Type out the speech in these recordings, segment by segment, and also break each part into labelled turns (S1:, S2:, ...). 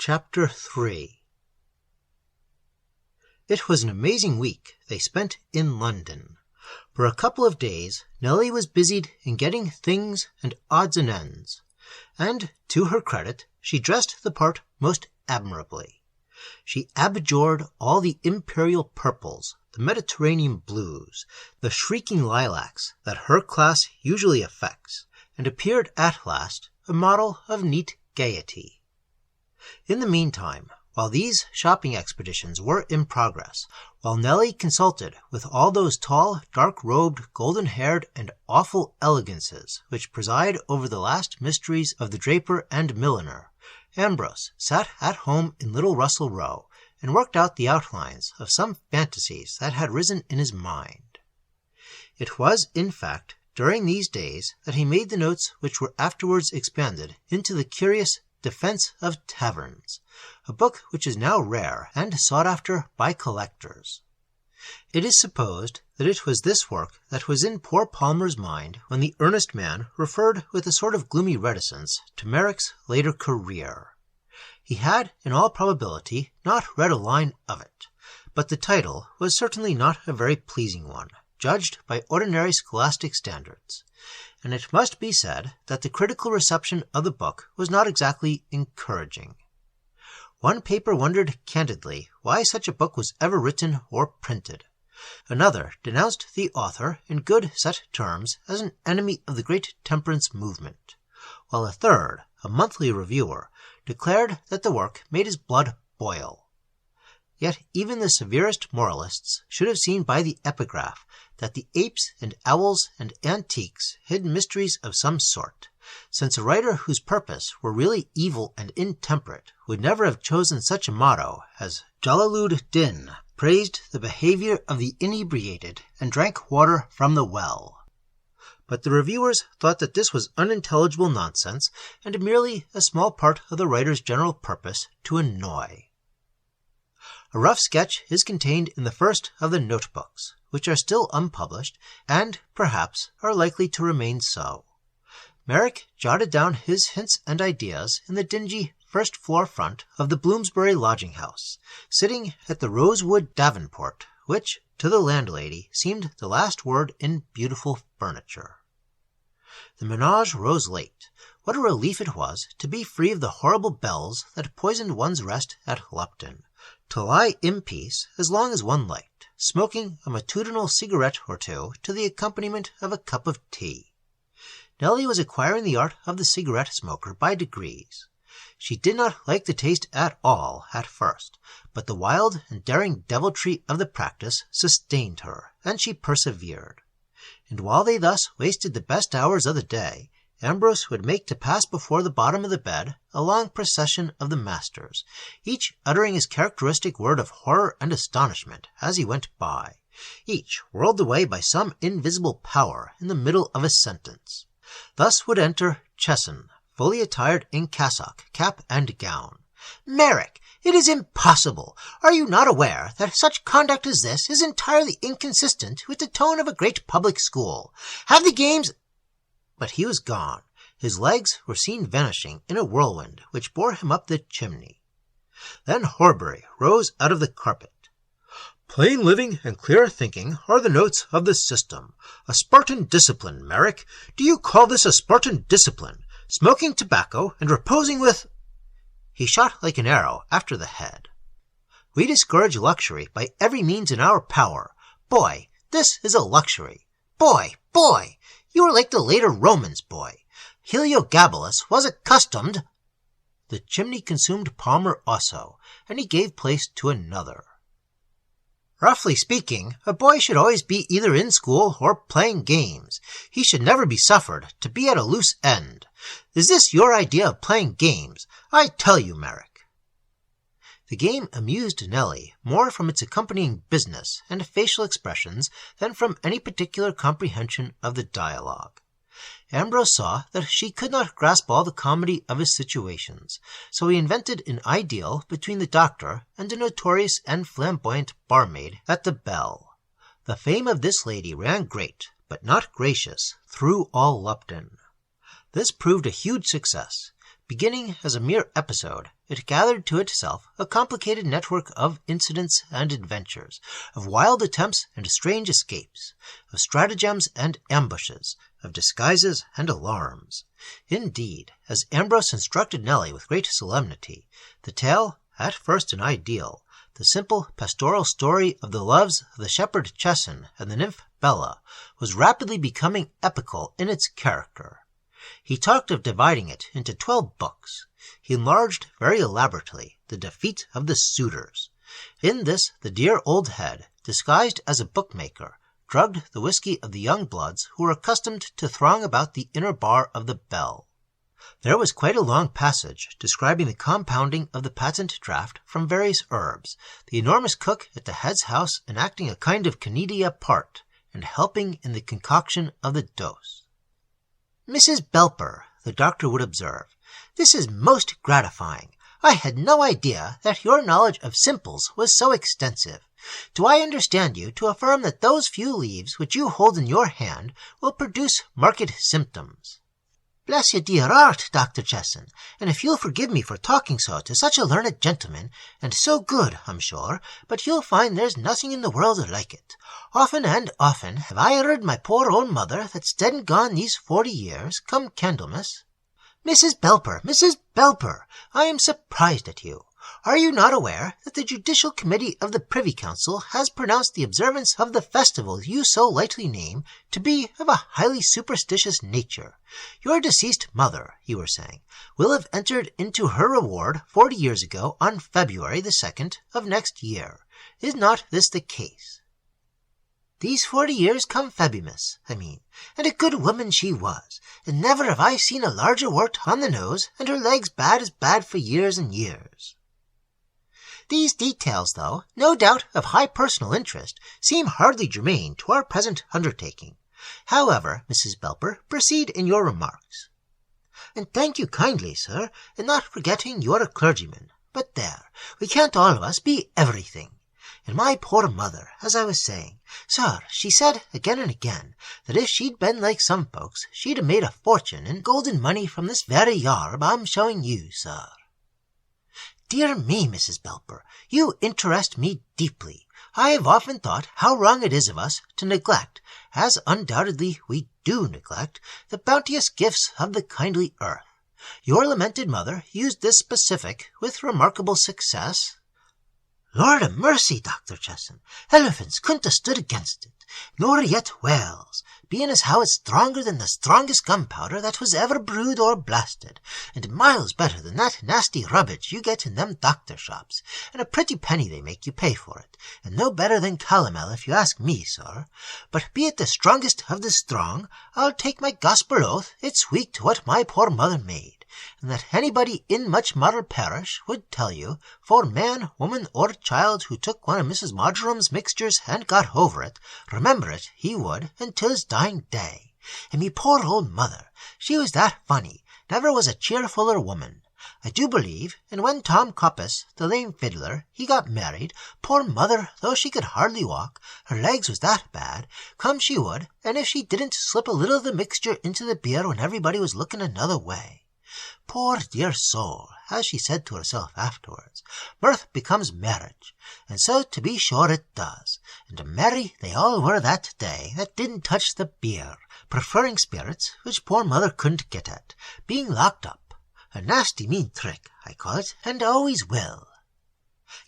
S1: Chapter 3. It was an amazing week they spent in London. For a couple of days Nellie was busied in getting things and odds and ends, and, to her credit, she dressed the part most admirably. She abjured all the imperial purples, the Mediterranean blues, the shrieking lilacs that her class usually affects, and appeared at last a model of neat gaiety. In the meantime, while these shopping expeditions were in progress, while Nellie consulted with all those tall, dark-robed, golden-haired, and awful elegances which preside over the last mysteries of the draper and milliner, Ambrose sat at home in Little Russell Row and worked out the outlines of some fantasies that had risen in his mind. It was, in fact, during these days that he made the notes which were afterwards expanded into the curious Defense of Taverns, a book which is now rare and sought after by collectors. It is supposed that it was this work that was in poor Palmer's mind when the earnest man referred with a sort of gloomy reticence to Merrick's later career. He had, in all probability, not read a line of it, but the title was certainly not a very pleasing one, judged by ordinary scholastic standards, and it must be said that the critical reception of the book was not exactly encouraging. One paper wondered candidly why such a book was ever written or printed. Another denounced the author in good set terms as an enemy of the great temperance movement, while a third, a monthly reviewer, declared that the work made his blood boil. Yet even the severest moralists should have seen by the epigraph that the apes and owls and antiques hid mysteries of some sort, since a writer whose purpose were really evil and intemperate would never have chosen such a motto as Jalal-ud-Din praised the behavior of the inebriated and drank water from the well. But the reviewers thought that this was unintelligible nonsense and merely a small part of the writer's general purpose to annoy. A rough sketch is contained in the first of the notebooks, which are still unpublished, and, perhaps, are likely to remain so. Merrick jotted down his hints and ideas in the dingy first-floor front of the Bloomsbury lodging-house, sitting at the rosewood davenport, which, to the landlady, seemed the last word in beautiful furniture. The menage rose late. What a relief it was to be free of the horrible bells that poisoned one's rest at Lupton, to lie in peace as long as one liked, smoking a matutinal cigarette or two to the accompaniment of a cup of tea. Nellie was acquiring the art of the cigarette smoker by degrees. She did not like the taste at all at first, but the wild and daring deviltry of the practice sustained her, and she persevered. And while they thus wasted the best hours of the day, Ambrose would make to pass before the bottom of the bed a long procession of the masters, each uttering his characteristic word of horror and astonishment as he went by, each whirled away by some invisible power in the middle of a sentence. Thus would enter Chesson, fully attired in cassock, cap, and gown. "Merrick, it is impossible! Are you not aware that such conduct as this is entirely inconsistent with the tone of a great public school? Have the games—" But he was gone. His legs were seen vanishing in a whirlwind which bore him up the chimney. Then Horbury rose out of the carpet. "Plain living and clear thinking are the notes of the system. A Spartan discipline, Merrick. Do you call this a Spartan discipline? Smoking tobacco and reposing with—" He shot like an arrow after the head. "We discourage luxury by every means in our power. Boy, this is a luxury. Boy! You are like the later Romans, boy. Heliogabalus was accustomed—" The chimney consumed Palmer also, and he gave place to another. "Roughly speaking, a boy should always be either in school or playing games. He should never be suffered to be at a loose end. Is this your idea of playing games? I tell you, Merrick." The game amused Nellie more from its accompanying business and facial expressions than from any particular comprehension of the dialogue. Ambrose saw that she could not grasp all the comedy of his situations, so he invented an ideal between the doctor and a notorious and flamboyant barmaid at the Bell. The fame of this lady ran great, but not gracious, through all Lupton. This proved a huge success. Beginning as a mere episode, it gathered to itself a complicated network of incidents and adventures, of wild attempts and strange escapes, of stratagems and ambushes, of disguises and alarms. Indeed, as Ambrose instructed Nelly with great solemnity, the tale, at first an ideal, the simple pastoral story of the loves of the shepherd Chesson and the nymph Bella, was rapidly becoming epical in its character. He talked of dividing it into 12 books. He enlarged very elaborately the defeat of the suitors. In this the dear old head, disguised as a bookmaker, drugged the whiskey of the young bloods who were accustomed to throng about the inner bar of the Bell. There was quite a long passage describing the compounding of the patent draught from various herbs, the enormous cook at the head's house enacting a kind of Canidia part, and helping in the concoction of the dose. "Mrs. Belper," the doctor would observe, "this is most gratifying. I had no idea that your knowledge of simples was so extensive. Do I understand you to affirm that those few leaves which you hold in your hand will produce marked symptoms?" "Bless your dear heart, Dr. Chesson, and if you'll forgive me for talking so to such a learned gentleman, and so good, I'm sure, but you'll find there's nothing in the world like it. Often and often have I heard my poor old mother, that's dead and gone these 40 years, come Candlemas. Mrs. Belper, I am surprised at you. Are you not aware that the Judicial Committee of the Privy Council has pronounced the observance of the festival you so lightly name to be of a highly superstitious nature? Your deceased mother, you were saying, will have entered into her reward 40 years ago on February the 2nd of next year. Is not this the case? These 40 years come Febimus, and a good woman she was, and never have I seen a larger wart on the nose, and her legs bad as bad for years and years. These details, though no doubt of high personal interest, seem hardly germane to our present undertaking. However, Mrs. Belper, proceed in your remarks." "And thank you kindly, sir, in not forgetting you're a clergyman. But there, we can't all of us be everything. And my poor mother, as I was saying, sir, she said again and again that if she'd been like some folks, she'd have made a fortune in golden money from this very yarb I'm showing you, sir." "Dear me, Mrs. Belper, you interest me deeply. I have often thought how wrong it is of us to neglect, as undoubtedly we do neglect, the bounteous gifts of the kindly earth. Your lamented mother used this specific with remarkable success." "Lord of mercy, Dr. Chesson, elephants couldn't have stood against it, nor yet whales, being as how it's stronger than the strongest gunpowder that was ever brewed or blasted, and miles better than that nasty rubbish you get in them doctor shops, and a pretty penny they make you pay for it, and no better than calomel if you ask me, sir. But be it the strongest of the strong, I'll take my gospel oath it's weak to what my poor mother made, and that anybody in much model parish would tell you, for man, woman, or child who took one of Mrs. Marjorum's mixtures and got over it, remember it he would until his dying day. And me poor old mother, she was that funny, never was a cheerfuller woman. I do believe, and when Tom Coppus, the lame fiddler, he got married, poor mother, though she could hardly walk, her legs was that bad, come she would, and if she didn't slip a little of the mixture into the beer when everybody was looking another way. Poor dear soul, as she said to herself afterwards, mirth becomes marriage, and so to be sure it does, and merry they all were that day that didn't touch the beer, preferring spirits, which poor mother couldn't get at, being locked up. A nasty mean trick, I call it, and always will.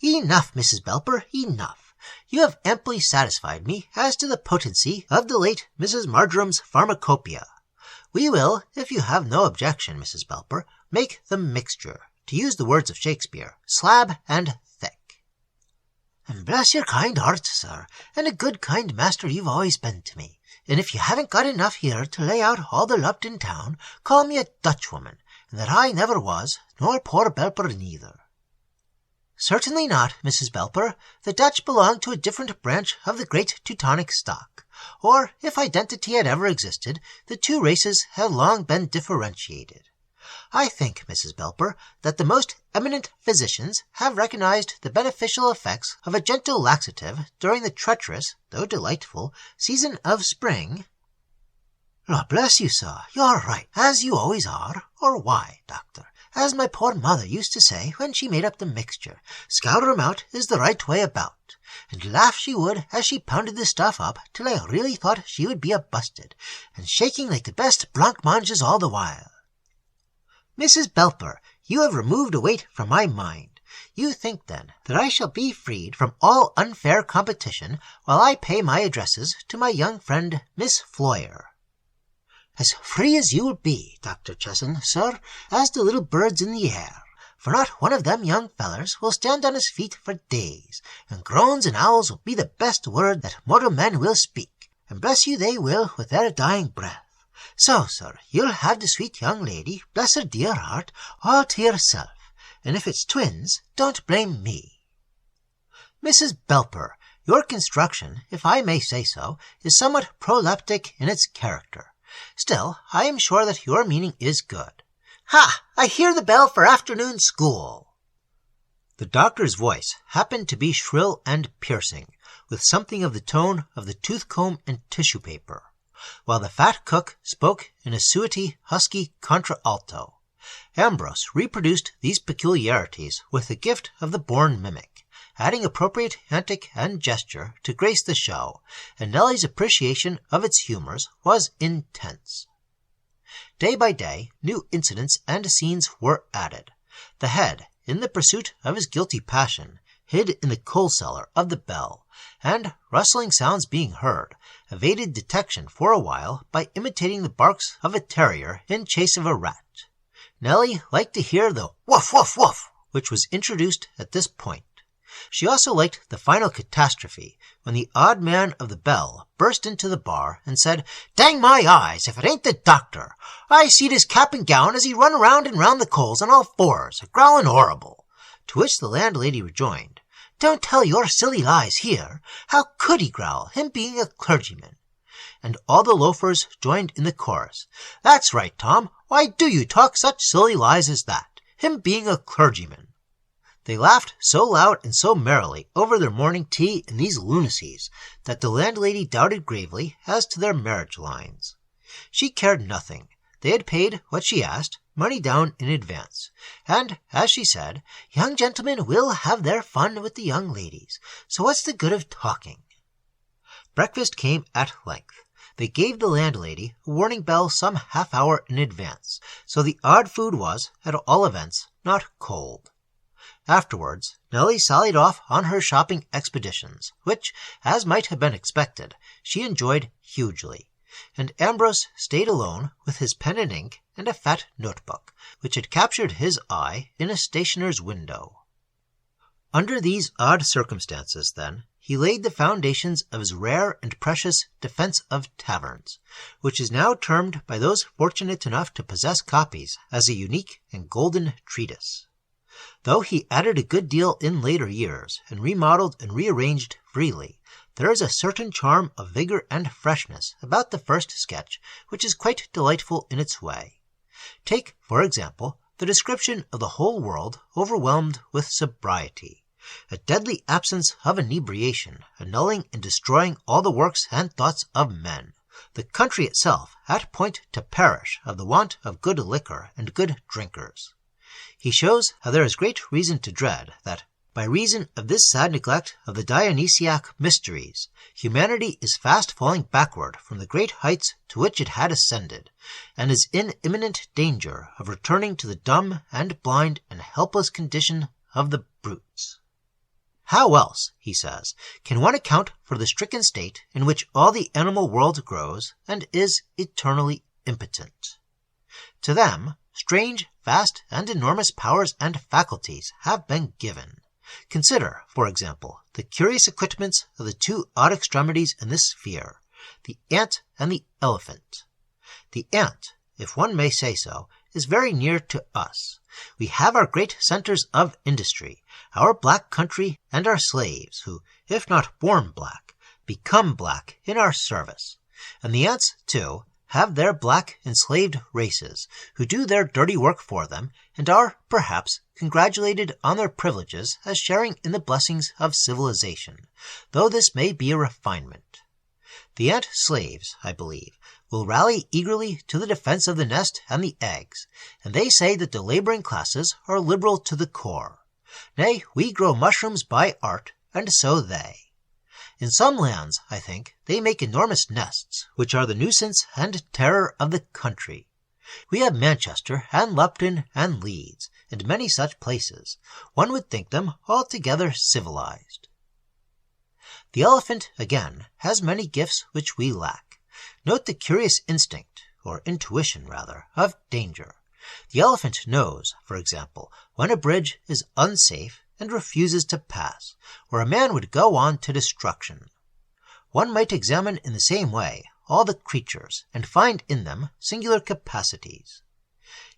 S1: Enough, Mrs. Belper, enough. You have amply satisfied me as to the potency of the late Mrs. Marjorum's pharmacopoeia. We will, if you have no objection, Mrs. Belper, make the mixture, to use the words of Shakespeare, slab and thick. And bless your kind heart, sir, and a good kind master you've always been to me. And if you haven't got enough here to lay out all the lump in town, call me a Dutchwoman, and that I never was, nor poor Belper neither. Certainly not, Mrs. Belper. The Dutch belong to a different branch of the great Teutonic stock, or, if identity had ever existed, the two races have long been differentiated. I think, Mrs. Belper, that the most eminent physicians have recognized the beneficial effects of a gentle laxative during the treacherous, though delightful, season of spring. Lord bless you, sir, you're right, as you always are, or why, doctor, as my poor mother used to say when she made up the mixture. Scour 'em out is the right way about. And laugh she would as she pounded the stuff up till I really thought she would be a-busted, and shaking like the best blancmanges all the while. Mrs. Belper, you have removed a weight from my mind. You think, then, that I shall be freed from all unfair competition while I pay my addresses to my young friend Miss Floyer. As free as you will be, Dr. Chesson, sir, as the little birds in the air, for not one of them young fellers will stand on his feet for days, and groans and owls will be the best word that mortal men will speak, and bless you they will with their dying breath. So, sir, you'll have the sweet young lady, bless her dear heart, all to yourself, and if it's twins, don't blame me. Mrs. Belper, your construction, if I may say so, is somewhat proleptic in its character. Still, I am sure that your meaning is good. Ha! I hear the bell for afternoon school. The doctor's voice happened to be shrill and piercing, with something of the tone of the tooth-comb and tissue paper, while the fat cook spoke in a suety, husky contralto. Ambrose reproduced these peculiarities with the gift of the born mimic, adding appropriate antic and gesture to grace the show, and Nellie's appreciation of its humours was intense. Day by day, new incidents and scenes were added. The head, in the pursuit of his guilty passion, hid in the coal-cellar of the bell, and, rustling sounds being heard, evaded detection for a while by imitating the barks of a terrier in chase of a rat. Nellie liked to hear the woof, woof, woof, which was introduced at this point. She also liked the final catastrophe, when the odd man of the bell burst into the bar and said, "Dang my eyes, if it ain't the doctor! I seed his cap and gown as he run round and round the coals on all fours, a-growlin' horrible." To which the landlady rejoined, "Don't tell your silly lies here. How could he growl, him being a clergyman?" And all the loafers joined in the chorus. "That's right, Tom. Why do you talk such silly lies as that? Him being a clergyman." They laughed so loud and so merrily over their morning tea in these lunacies that the landlady doubted gravely as to their marriage lines. She cared nothing. They had paid what she asked, money down in advance, and, as she said, young gentlemen will have their fun with the young ladies, so what's the good of talking? Breakfast came at length. They gave the landlady a warning bell some half-hour in advance, so the odd food was, at all events, not cold. Afterwards, Nellie sallied off on her shopping expeditions, which, as might have been expected, she enjoyed hugely, and Ambrose stayed alone with his pen and ink and a fat notebook, which had captured his eye in a stationer's window. Under these odd circumstances, then, he laid the foundations of his rare and precious Defence of Taverns, which is now termed by those fortunate enough to possess copies as a unique and golden treatise. Though he added a good deal in later years, and remodeled and rearranged freely, there is a certain charm of vigor and freshness about the first sketch which is quite delightful in its way. Take, for example, the description of the whole world overwhelmed with sobriety, a deadly absence of inebriation, annulling and destroying all the works and thoughts of men, the country itself at point to perish of the want of good liquor and good drinkers. He shows how there is great reason to dread that, by reason of this sad neglect of the Dionysiac mysteries, humanity is fast falling backward from the great heights to which it had ascended, and is in imminent danger of returning to the dumb and blind and helpless condition of the brutes. How else, he says, can one account for the stricken state in which all the animal world grows and is eternally impotent? To them, strange, vast, and enormous powers and faculties have been given. Consider, for example, the curious equipments of the two odd extremities in this sphere, the ant and the elephant. The ant, if one may say so, is very near to us. We have our great centres of industry, our black country, and our slaves, who, if not born black, become black in our service. And the ants, too, have their black enslaved races, who do their dirty work for them, and are, perhaps, congratulated on their privileges as sharing in the blessings of civilization, though this may be a refinement. The ant slaves, I believe, will rally eagerly to the defense of the nest and the eggs, and they say that the laboring classes are liberal to the core. Nay, we grow mushrooms by art, and so they. In some lands, I think, they make enormous nests, which are the nuisance and terror of the country. We have Manchester, and Lupton, and Leeds, and many such places. One would think them altogether civilized. The elephant, again, has many gifts which we lack. Note the curious instinct, or intuition rather, of danger. The elephant knows, for example, when a bridge is unsafe and refuses to pass, or a man would go on to destruction. One might examine in the same way all the creatures, and find in them singular capacities.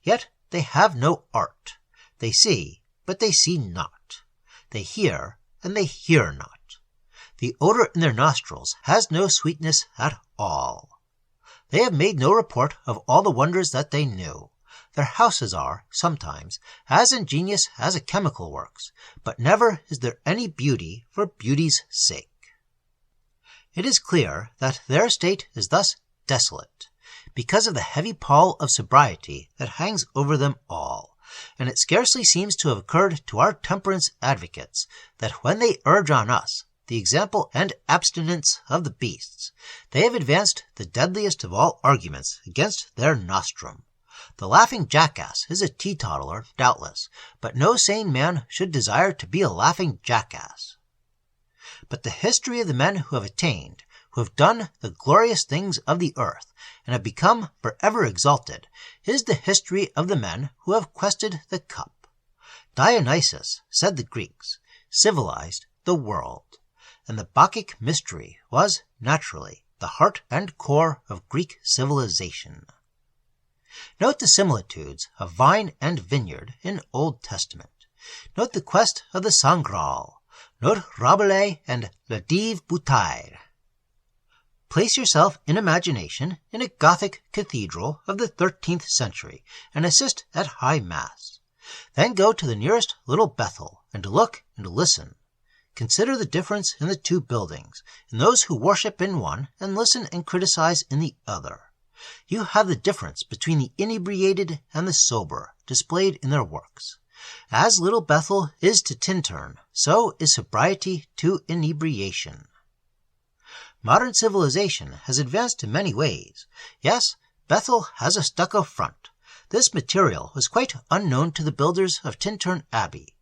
S1: Yet they have no art. They see, but they see not. They hear, and they hear not. The odor in their nostrils has no sweetness at all. They have made no report of all the wonders that they knew. Their houses are, sometimes, as ingenious as a chemical works, but never is there any beauty for beauty's sake. It is clear that their state is thus desolate, because of the heavy pall of sobriety that hangs over them all, and it scarcely seems to have occurred to our temperance advocates that when they urge on us the example and abstinence of the beasts, they have advanced the deadliest of all arguments against their nostrum. The laughing jackass is a teetotaler, doubtless, but no sane man should desire to be a laughing jackass. But the history of the men who have attained, who have done the glorious things of the earth, and have become forever exalted, is the history of the men who have quested the cup. Dionysus, said the Greeks, civilized the world. And the Bacchic mystery was, naturally, the heart and core of Greek civilization. Note the similitudes of vine and vineyard in Old Testament. Note the quest of the Saint Graal. Note Rabelais and La Dive Bouteille. Place yourself in imagination in a Gothic cathedral of the 13th century and assist at High Mass. Then go to the nearest little Bethel and look and listen. Consider the difference in the two buildings, in those who worship in one and listen and criticize in the other. You have the difference between the inebriated and the sober displayed in their works. As Little Bethel is to Tintern, so is sobriety to inebriation. Modern civilization has advanced in many ways. Yes, Bethel has a stucco front. This material was quite unknown to the builders of Tintern Abbey.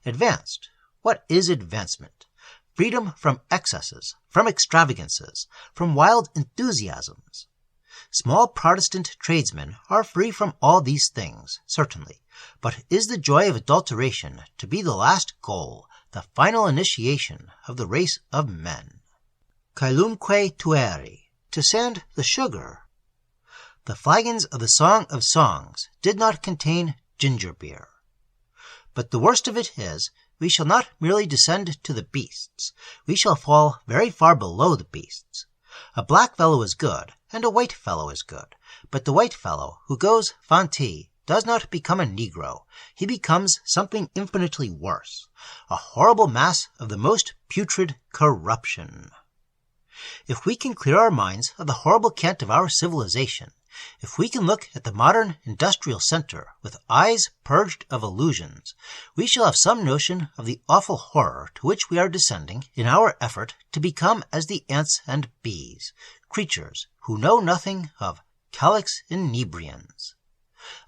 S1: Advanced. What is advancement? Freedom from excesses, from extravagances, from wild enthusiasms. Small Protestant tradesmen are free from all these things, certainly, but is the joy of adulteration to be the last goal, the final initiation of the race of men? Caelumque tueri, to sand the sugar. The flagons of the Song of Songs did not contain ginger beer. But the worst of it is, we shall not merely descend to the beasts. We shall fall very far below the beasts. A black fellow is good, and a white fellow is good. But the white fellow who goes fanti does not become a Negro. He becomes something infinitely worse. A horrible mass of the most putrid corruption. If we can clear our minds of the horrible cant of our civilization, if we can look at the modern industrial center with eyes purged of illusions, we shall have some notion of the awful horror to which we are descending in our effort to become as the ants and bees, creatures who know nothing of calyx inebrians.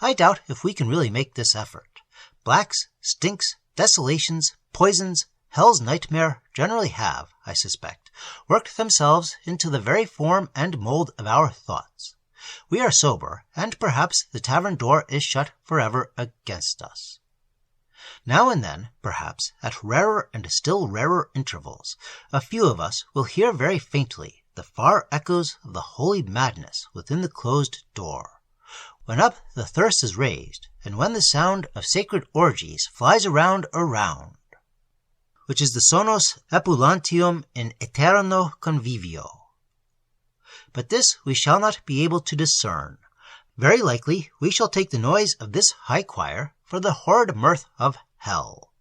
S1: I doubt if we can really make this effort. Blacks, stinks, desolations, poisons, hell's nightmare generally have, I suspect, worked themselves into the very form and mold of our thoughts. We are sober, and perhaps the tavern door is shut forever against us. Now and then, perhaps, at rarer and still rarer intervals, a few of us will hear very faintly the far echoes of the holy madness within the closed door, when up the thirst is raised, and when the sound of sacred orgies flies around, which is the sonos epulantium in aeterno convivio. But this we shall not be able to discern. Very likely we shall take the noise of this high choir for the horrid mirth of hell.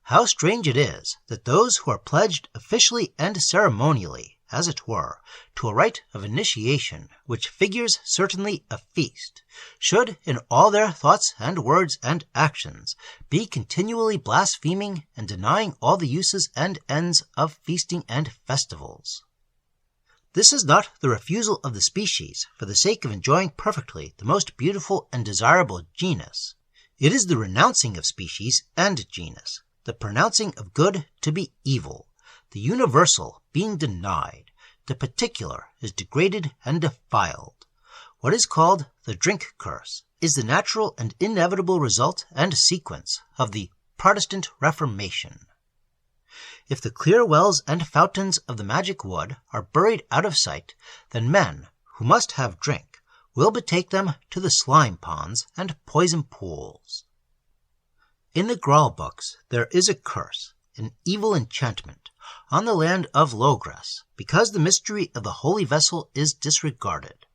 S1: How strange it is that those who are pledged officially and ceremonially as it were, to a rite of initiation which figures certainly a feast, should in all their thoughts and words and actions be continually blaspheming and denying all the uses and ends of feasting and festivals. This is not the refusal of the species for the sake of enjoying perfectly the most beautiful and desirable genus. It is the renouncing of species and genus, the pronouncing of good to be evil, the universal being denied, the particular is degraded and defiled. What is called the drink curse is the natural and inevitable result and sequence of the Protestant Reformation. If the clear wells and fountains of the magic wood are buried out of sight, then men, who must have drink, will betake them to the slime ponds and poison pools. In the Graal books there is a curse, an evil enchantment, on the land of Logres, because the mystery of the holy vessel is disregarded.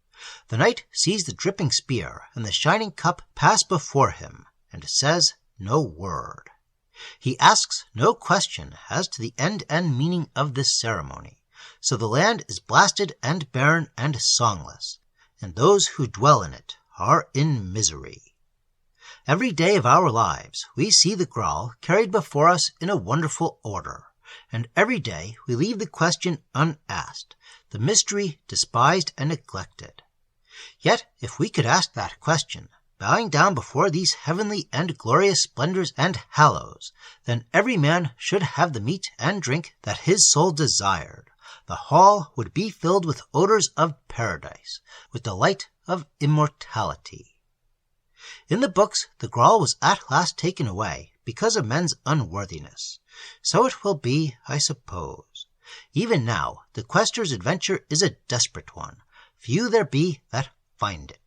S1: The knight sees the dripping spear and the shining cup pass before him, and says no word. He asks no question as to the end and meaning of this ceremony, so the land is blasted and barren and songless, and those who dwell in it are in misery. Every day of our lives we see the Graal carried before us in a wonderful order, and every day we leave the question unasked, the mystery despised and neglected. Yet if we could ask that question, bowing down before these heavenly and glorious splendors and hallows, then every man should have the meat and drink that his soul desired. The hall would be filled with odors of paradise, with the light of immortality. In the books the Graal was at last taken away because of men's unworthiness. So it will be, I suppose. Even now the quester's adventure is a desperate one. Few there be that find it.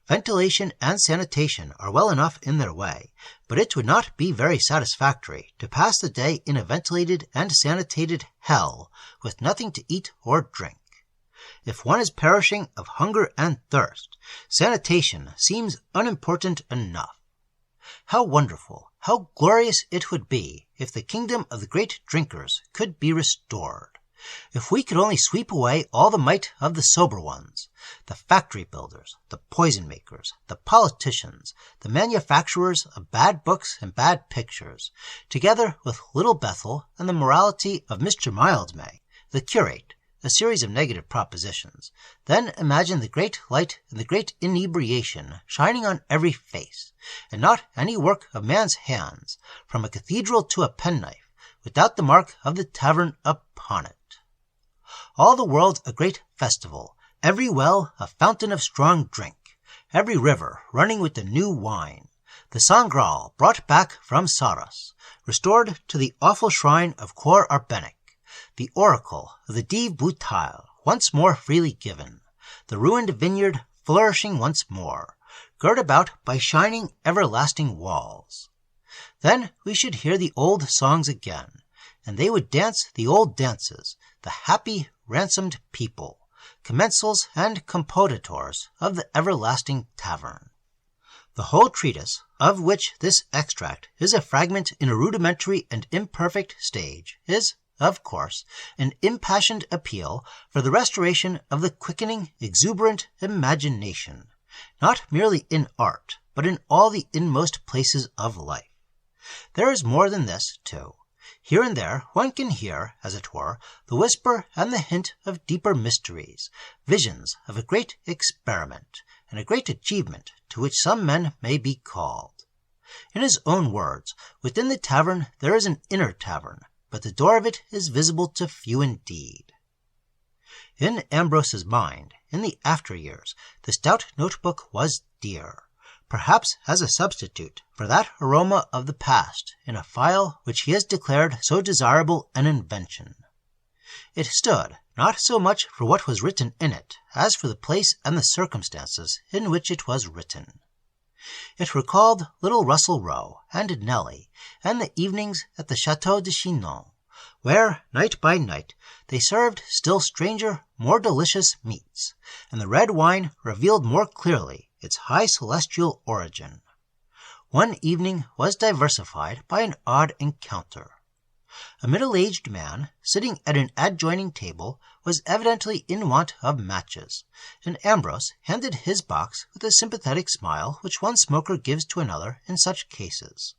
S1: Ventilation and sanitation are well enough in their way, but it would not be very satisfactory to pass the day in a ventilated and sanitated hell with nothing to eat or drink. If one is perishing of hunger and thirst, sanitation seems unimportant enough. How wonderful, how glorious it would be if the kingdom of the great drinkers could be restored. If we could only sweep away all the might of the sober ones, the factory builders, the poison makers, the politicians, the manufacturers of bad books and bad pictures, together with Little Bethel and the morality of Mr. Mildmay, the curate, a series of negative propositions, then imagine the great light and the great inebriation shining on every face, and not any work of man's hands, from a cathedral to a penknife, without the mark of the tavern upon it. All the world a great festival, every well a fountain of strong drink, every river running with the new wine, the Sang Graal brought back from Sarras, restored to the awful shrine of Cor Arbenic, the oracle of the Div Boutal once more freely given, the ruined vineyard flourishing once more, girt about by shining everlasting walls. Then we should hear the old songs again, and they would dance the old dances, the happy ransomed people, commensals and compositors of the everlasting tavern. The whole treatise, of which this extract is a fragment in a rudimentary and imperfect stage, is, of course, an impassioned appeal for the restoration of the quickening, exuberant imagination, not merely in art, but in all the inmost places of life. There is more than this, too. Here and there one can hear, as it were, the whisper and the hint of deeper mysteries, visions of a great experiment, and a great achievement to which some men may be called. In his own words, within the tavern there is an inner tavern, but the door of it is visible to few indeed. In Ambrose's mind, in the after years, the stout notebook was dear, perhaps as a substitute for that aroma of the past in a file which he has declared so desirable an invention. It stood not so much for what was written in it as for the place and the circumstances in which it was written. It recalled little Russell Rowe and Nellie and the evenings at the Chateau de Chinon, where, night by night, they served still stranger, more delicious meats, and the red wine revealed more clearly its high celestial origin. One evening was diversified by an odd encounter. A middle-aged man, sitting at an adjoining table, was evidently in want of matches, and Ambrose handed his box with the sympathetic smile which one smoker gives to another in such cases.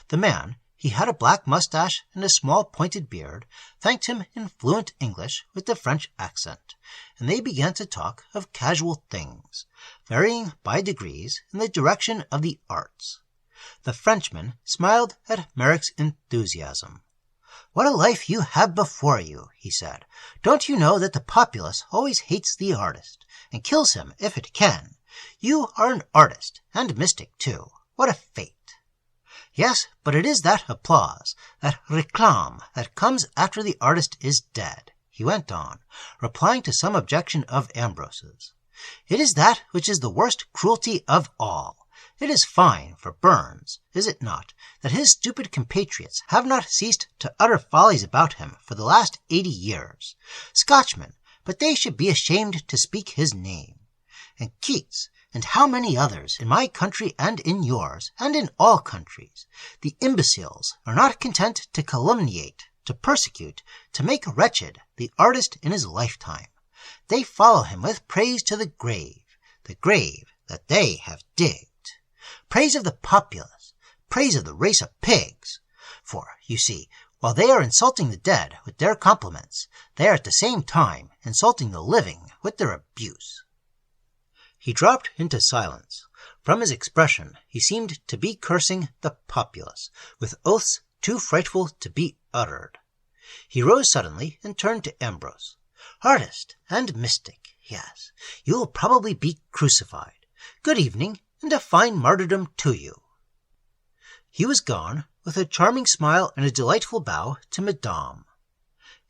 S1: The man, he had a black mustache and a small pointed beard, thanked him in fluent English with the French accent, and they began to talk of casual things, varying by degrees in the direction of the arts. The Frenchman smiled at Merrick's enthusiasm. "What a life you have before you," he said. "Don't you know that the populace always hates the artist, and kills him if it can? You are an artist, and mystic too. What a fate!" "Yes, but it is that applause, that réclame, that comes after the artist is dead," he went on, replying to some objection of Ambrose's. "It is that which is the worst cruelty of all. It is fine for Burns, is it not, that his stupid compatriots have not ceased to utter follies about him for the last 80 years. Scotchmen, but they should be ashamed to speak his name. And Keats, and how many others, in my country and in yours, and in all countries. The imbeciles are not content to calumniate, to persecute, to make wretched the artist in his lifetime. They follow him with praise to the grave that they have digged. Praise of the populace, praise of the race of pigs. For, you see, while they are insulting the dead with their compliments, they are at the same time insulting the living with their abuse." He dropped into silence. From his expression, he seemed to be cursing the populace, with oaths too frightful to be uttered. He rose suddenly and turned to Ambrose. "Artist and mystic, yes, you will probably be crucified. Good evening, and a fine martyrdom to you." He was gone, with a charming smile and a delightful bow to Madame.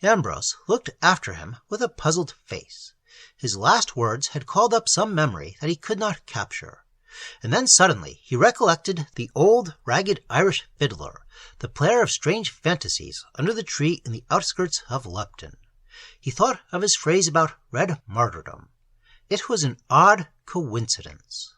S1: Ambrose looked after him with a puzzled face. His last words had called up some memory that he could not capture. And then suddenly he recollected the old, ragged Irish fiddler, the player of strange fantasies under the tree in the outskirts of Lupton. He thought of his phrase about red martyrdom. It was an odd coincidence.